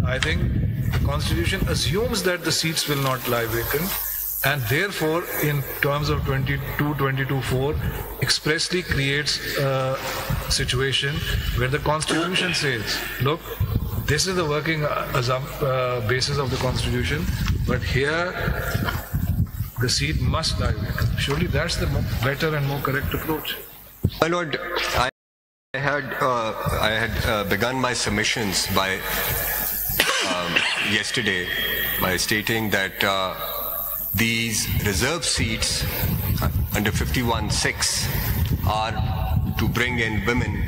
I think the Constitution assumes that the seats will not lie vacant, and therefore, in terms of 22-22-4, expressly creates a situation where the Constitution says, look, this is the working basis of the Constitution, but here the seat must lie vacant. Surely that's the better and more correct approach. My Lord, I had begun my submissions by yesterday by stating that these reserve seats under 51(6) are to bring in women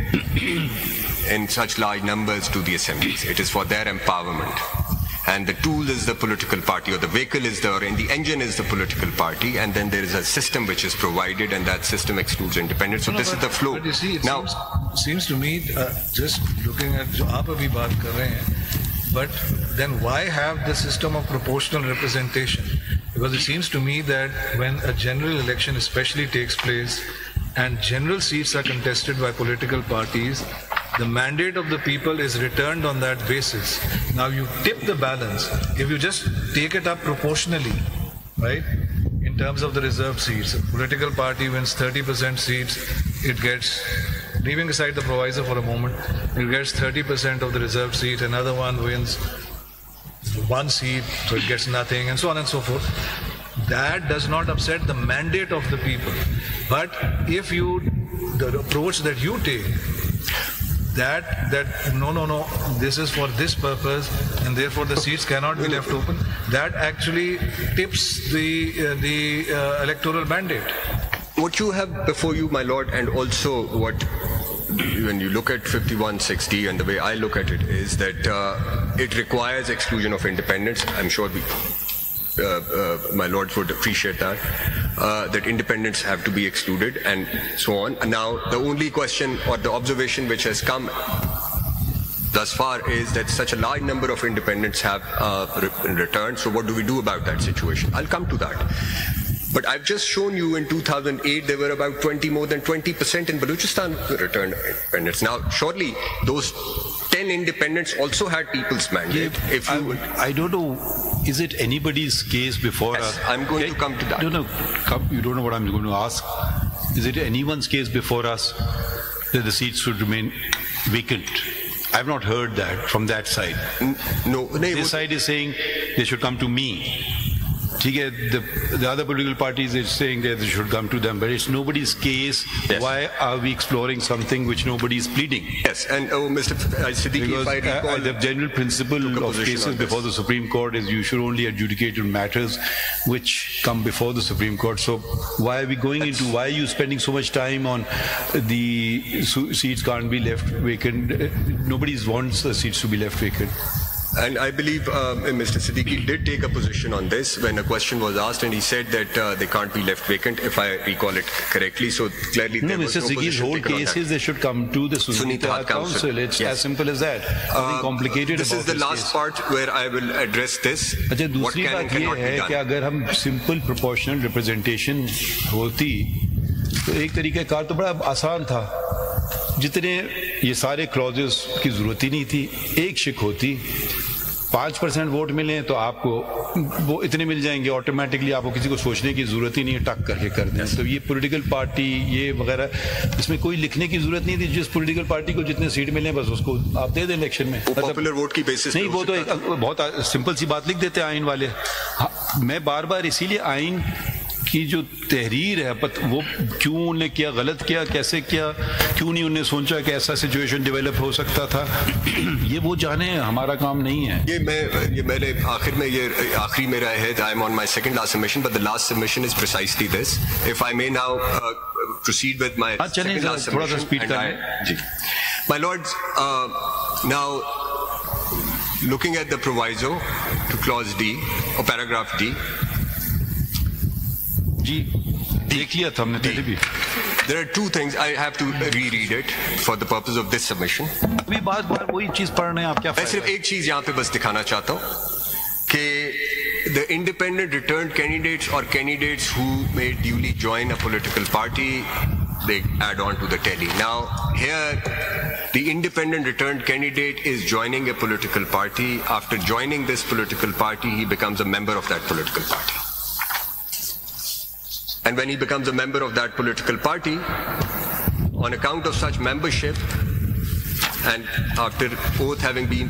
in such large numbers to the assemblies. It is for their empowerment. And the tool is the political party, or the vehicle is the engine is the political party, and then there is a system which is provided, and that system excludes independence. So this is the flow. But you see, it now, seems to me, just looking at जो आप अभी बात कर रहे हैं, but then why have the system of proportional representation? Because it seems to me that when a general election especially takes place, and general seats are contested by political parties, the mandate of the people is returned on that basis. Now you tip the balance. If you just take it up proportionally, right, in terms of the reserved seats, a political party wins 30% seats, it gets, leaving aside the provisor for a moment, it gets 30% of the reserved seat, another one wins 1 seat, so it gets nothing, and so on and so forth. That does not upset the mandate of the people. But if you, the approach that you take, that no, this is for this purpose, and therefore the seats cannot be left open, that actually tips the electoral mandate. What you have before you, my Lord, and also what, when you look at 51(6) and the way I look at it, is that it requires exclusion of independents. I'm sure my Lords would appreciate that, that independents have to be excluded and so on. And now the only question or the observation which has come thus far is that such a large number of independents have returned. So what do we do about that situation? I'll come to that. But I've just shown you in 2008 there were about more than 20% in Balochistan returned independents. Now surely those 10 independents also had people's mandate. I don't know, is it anybody's case before us? I'm going to come to that. No, you don't know what I'm going to ask. Is it anyone's case before us that the seats should remain vacant? I've not heard that from that side. No. This side is saying they should come to me. The other political parties are saying that they should come to them, but it's nobody's case. Yes. Why are we exploring something which nobody is pleading? Yes, and Mr. Siddiqui, because if I recall, the general principle of cases before the Supreme Court is you should only adjudicate on matters which come before the Supreme Court. So why are we going into, why are you spending so much time on the seats can't be left vacant? Nobody wants the seats to be left vacant. And I believe Mr. Siddiqui did take a position on this when a question was asked, and he said that they can't be left vacant, if I recall it correctly. So clearly there was no position taken on that. Mr. Siddiqui's whole case is they should come to the Sunita Council. It's as simple as that. Nothing complicated. This is the last part where I will address this. What can and cannot be done. अगर हम simple proportional representation होती तो एक तरीका car तो बड़ा आसान था. जितने ये सारे क्लॉजेस की जरूरत ही नहीं थी. एक शिक होती 5% वोट मिले तो आपको वो इतने मिल जाएंगे ऑटोमेटिकली, आपको किसी को सोचने की जरूरत ही नहीं है, टक करके कर दें. तो ये पॉलिटिकल पार्टी ये वगैरह इसमें कोई लिखने की जरूरत नहीं थी. जिस पॉलिटिकल पार्टी को जितने सीट मिले बस उसको आप दे दें इलेक्शन में. पॉपुलर वोट की बेसिस नहीं, वो तो एक बहुत सिंपल सी बात लिख देते हैं आइन वाले. मैं बार बार इसीलिए आइन की जो तहरीर है वो क्यों उन्होंने किया, गलत किया, कैसे किया, क्यों नहीं उन्होंने सोचा कि ऐसा सिचुएशन डेवलप हो सकता था, ये वो जाने, हमारा काम नहीं है. ये मैंने आखिर में ये आखिरी मेरा है. I am on my second last submission, but the last submission is precisely this. If I may now proceed with my second last submission. थोड़ा सा स्पीड करें जी. My lords, now looking at the proviso to clause D or paragraph D. जी देख लिया था हमने पहले भी. There are two things. I have to reread it for the purpose of this submission. अभी बार वही चीज पढ़ रहे हैं आप. क्या मैं सिर्फ एक चीज यहाँ पे बस दिखाना चाहता हूँ कि the independent returned candidates or candidates who may duly join a political party, they add on to the tally. Now here the independent returned candidate is joining a political party. After joining this political party, he becomes a member of that political party. And when he becomes a member of that political party, on account of such membership, and after oath having been